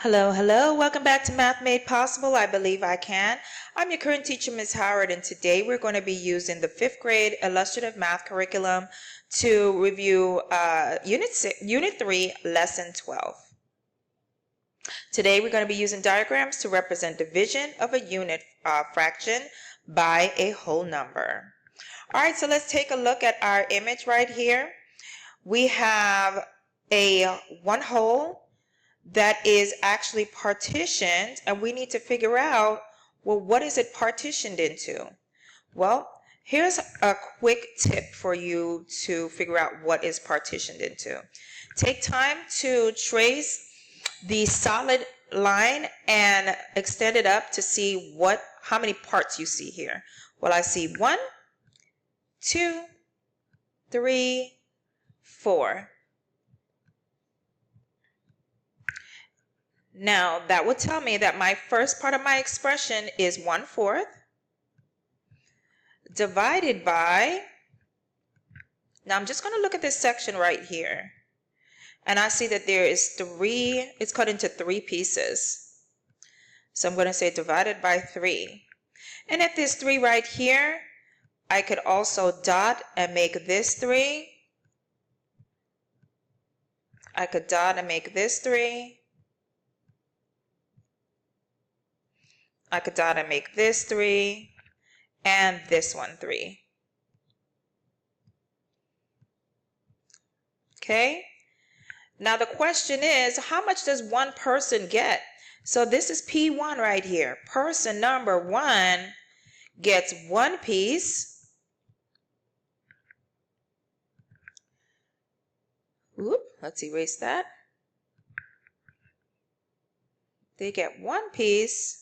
Hello, hello. Welcome back to Math Made Possible. I believe I can. I'm your current teacher, Ms. Howard, and today we're going to be using the 5th grade illustrative math curriculum to review Unit 3, Lesson 12. Today we're going to be using diagrams to represent division of a unit fraction by a whole number. All right, so let's take a look at our image right here. We have a one whole that is actually partitioned, and we need to figure out, well, what is it partitioned into? Well, here's a quick tip for you to figure out what is partitioned into. Take time to trace the solid line and extend it up to see how many parts you see here. Well, I see 1, 2, 3, 4. Now, that would tell me that my first part of my expression is 1/4 divided by, now I'm just going to look at this section right here, and I see that there is it's cut into 3 pieces. So I'm going to say divided by 3. And if there's 3 right here, I could also dot and make this 3. I could dot and make this 3. I could dot and make this 3, and this one 3. Okay? Now the question is, how much does one person get? So this is P1 right here. Person number 1 gets 1 piece. Oop, let's erase that. They get 1 piece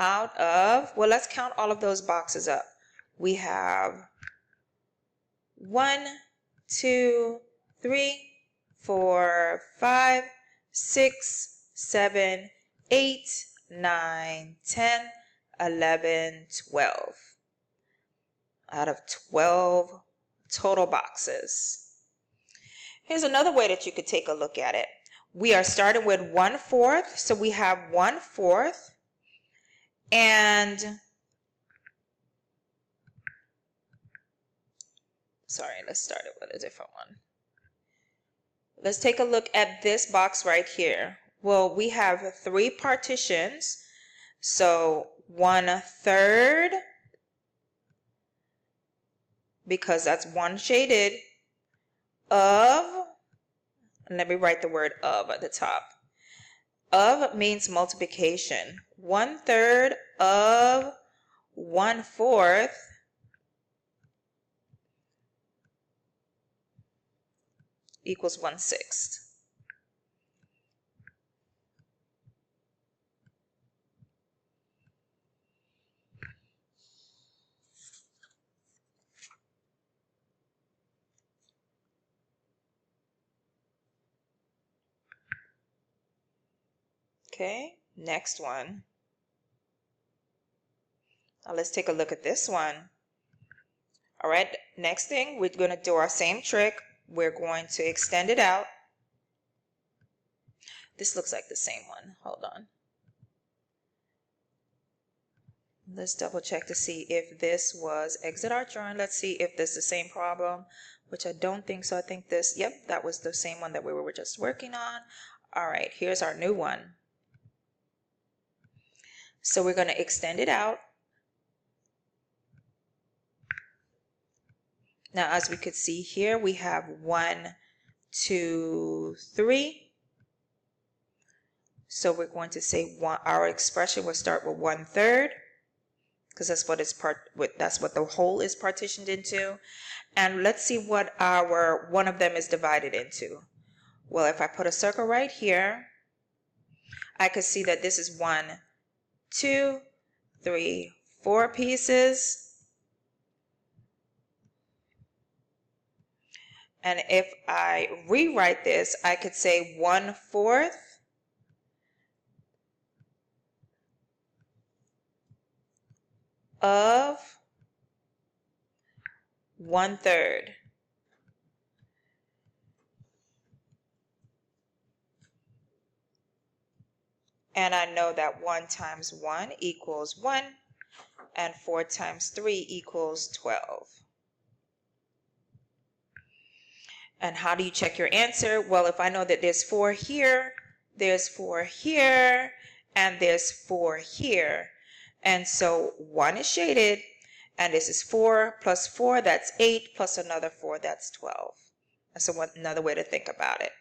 out of, well, let's count all of those boxes up. We have 1, 2, 3, 4, 5, 6, 7, 8, 9, 10, 11, 12. Out of 12 total boxes. Here's another way that you could take a look at it. We are starting with 1/4, so we have 1/4. And sorry, let's start it with a different one. Let's take a look at this box right here. Well, we have 3 partitions. So 1/3, because that's 1 shaded, of, and let me write the word of at the top. Of means multiplication. 1/3 of 1/4 equals 1/6. Okay, next one. Now let's take a look at this one. All right, next thing, we're going to do our same trick. We're going to extend it out. This looks like the same one. Hold on. Let's double check to see if this was, exit our drawing. Let's see if this is the same problem, which I don't think so. I think this, yep, that was the same one that we were just working on. All right, here's our new one. So we're going to extend it out. Now, as we could see here, we have 1, 2, 3. So we're going to say our expression will start with 1/3, because that's what the whole is partitioned into. And let's see what one of them is divided into. Well, if I put a circle right here, I could see that this is 1, 2, 3, 4 pieces. And if I rewrite this, I could say 1/4 of 1/3. And I know that 1 times 1 equals 1, and 4 times 3 equals 12. And how do you check your answer? Well, if I know that there's 4 here, there's 4 here, and there's 4 here. And so 1 is shaded, and this is 4 plus 4, that's 8, plus another 4, that's 12. That's another way to think about it.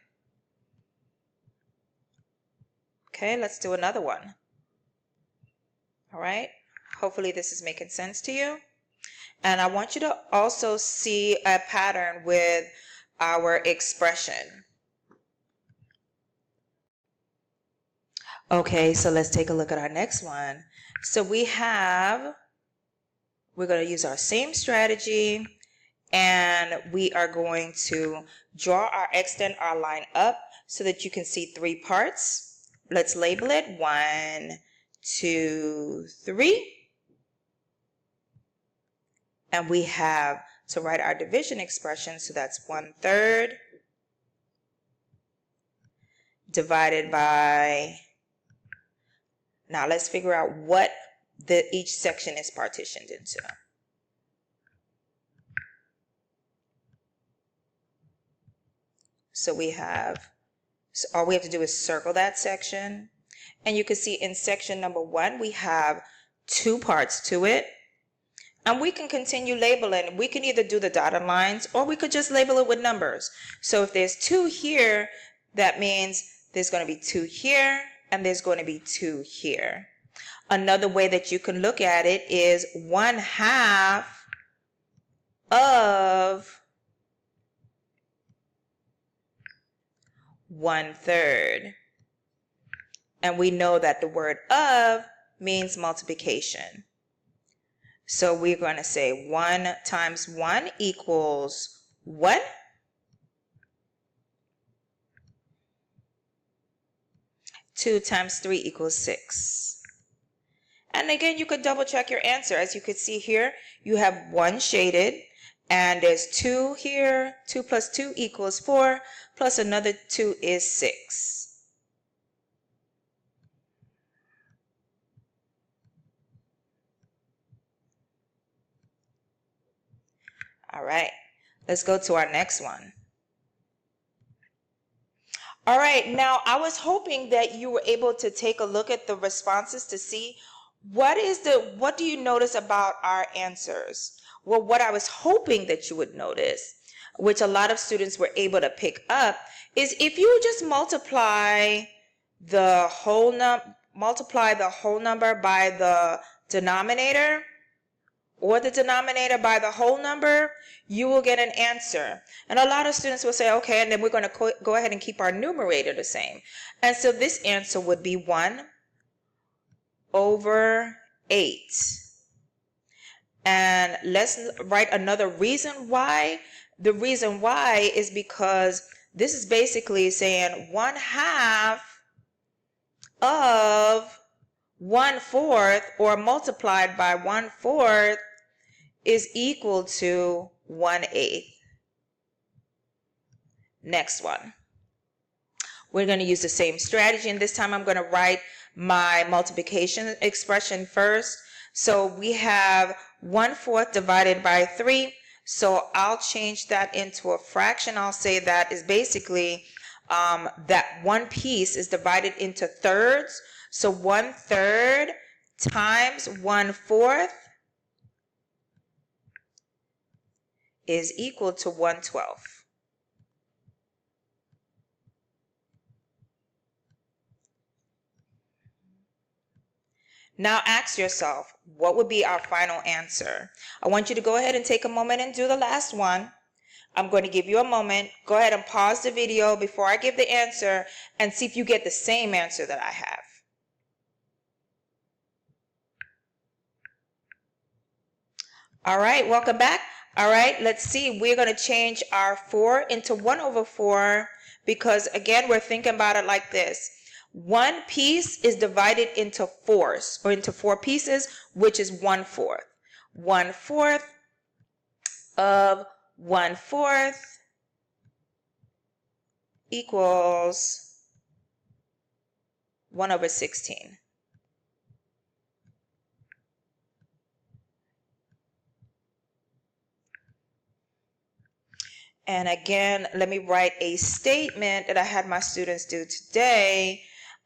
Okay, let's do another one. All right, hopefully this is making sense to you. And I want you to also see a pattern with our expression. Okay, so let's take a look at our next one. So we're going to use our same strategy, and we are going to extend our line up so that you can see 3 parts. Let's label it 1, 2, 3. And we have to write our division expression, so that's 1/3 divided by, now let's figure out what each section is partitioned into. So all we have to do is circle that section. And you can see in section number 1, we have 2 parts to it. And we can continue labeling. We can either do the dotted lines, or we could just label it with numbers. So if there's 2 here, that means there's going to be 2 here, and there's going to be 2 here. Another way that you can look at it is 1/2 of 1/3. And we know that the word of means multiplication. So we're going to say 1 times 1 equals 1. 2 times 3 equals 6. And again, you could double check your answer. As you could see here, you have 1 shaded, and there's 2 here. 2 plus 2 equals 4, plus another 2 is 6. All right, let's go to our next one. All right, now I was hoping that you were able to take a look at the responses to see what do you notice about our answers? Well, what I was hoping that you would notice, which a lot of students were able to pick up, is if you just multiply the whole number by the denominator, or the denominator by the whole number, you will get an answer. And a lot of students will say, okay, and then we're going to go ahead and keep our numerator the same. And so this answer would be 1/8. And let's write another reason why. The reason why is because this is basically saying 1/2 of 1/4, or multiplied by 1/4, is equal to 1/8. Next one. We're going to use the same strategy, and this time I'm going to write my multiplication expression first. So we have 1/4 divided by 3. So I'll change that into a fraction. I'll say that is basically that one piece is divided into thirds. So 1/3 times 1/4 is equal to 1/12. Now ask yourself, what would be our final answer? I want you to go ahead and take a moment and do the last one. I'm going to give you a moment. Go ahead and pause the video before I give the answer and see if you get the same answer that I have. All right, welcome back. All right, let's see. We're going to change our 4 into 1/4 because, again, we're thinking about it like this. One piece is divided into 4s, or into 4 pieces, which is 1/4. 1/4 of 1/4 equals 1 over 16. And again, let me write a statement that I had my students do today.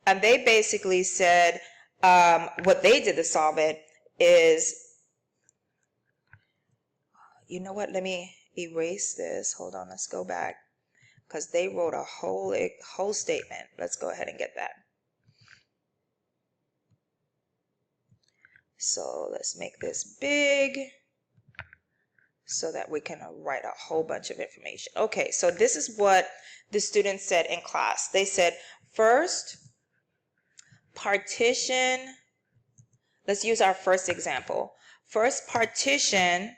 And they basically said what they did to solve it is, you know what, let me erase this. Hold on, let's go back. Because they wrote a whole statement. Let's go ahead and get that. So let's make this big so that we can write a whole bunch of information. Okay, so this is what the students said in class. They said, first, partition, let's use our first example. First, partition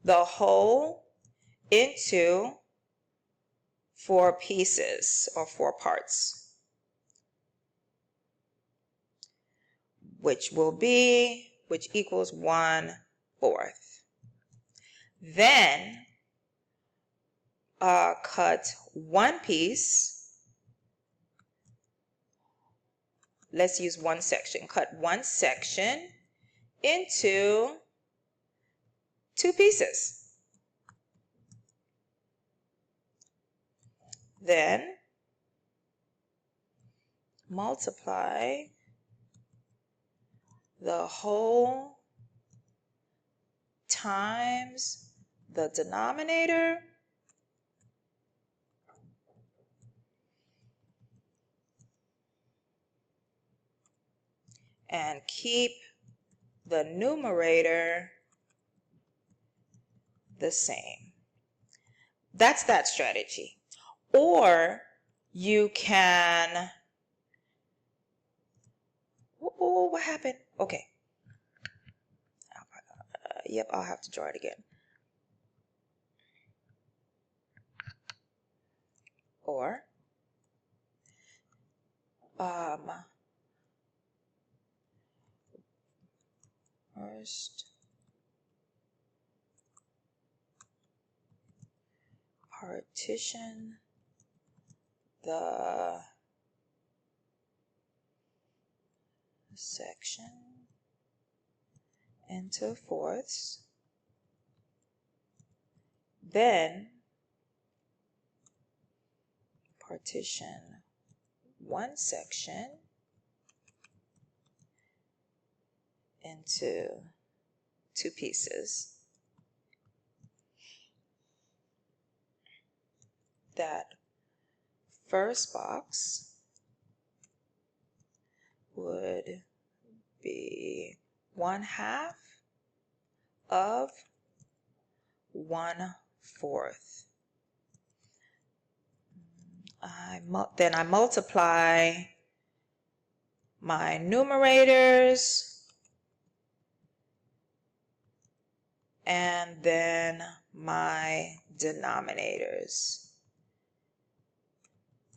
the whole into 4 pieces or 4 parts, which equals 1/4. Then cut one piece. Let's use one section. Cut one section into 2 pieces. Then multiply the whole times the denominator and keep the numerator the same. That's that strategy. Or you can, oh, what happened? Okay. Yep, I'll have to draw it again. Or first partition the section into 4ths, then partition one section into 2 pieces. That first box would be 1/2 of 1/4. Then I multiply my numerators and then my denominators.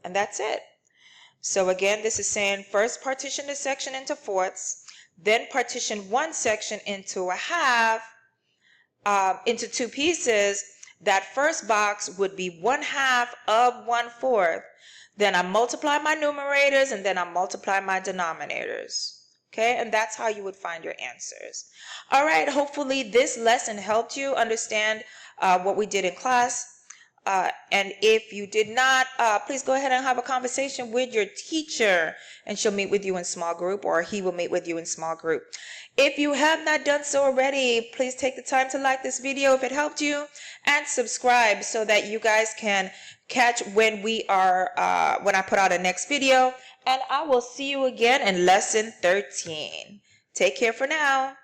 And that's it. So again, this is saying first partition the section into 4ths, then partition one section into 1/2, into 2 pieces. That first box would be 1/2 of 1/4. Then I multiply my numerators and then I multiply my denominators. Okay, and that's how you would find your answers. All right, hopefully this lesson helped you understand what we did in class. And if you did not, please go ahead and have a conversation with your teacher and she'll meet with you in small group, or he will meet with you in small group. If you have not done so already, please take the time to like this video if it helped you, and subscribe so that you guys can catch when when I put out a next video. And I will see you again in lesson 13. Take care for now.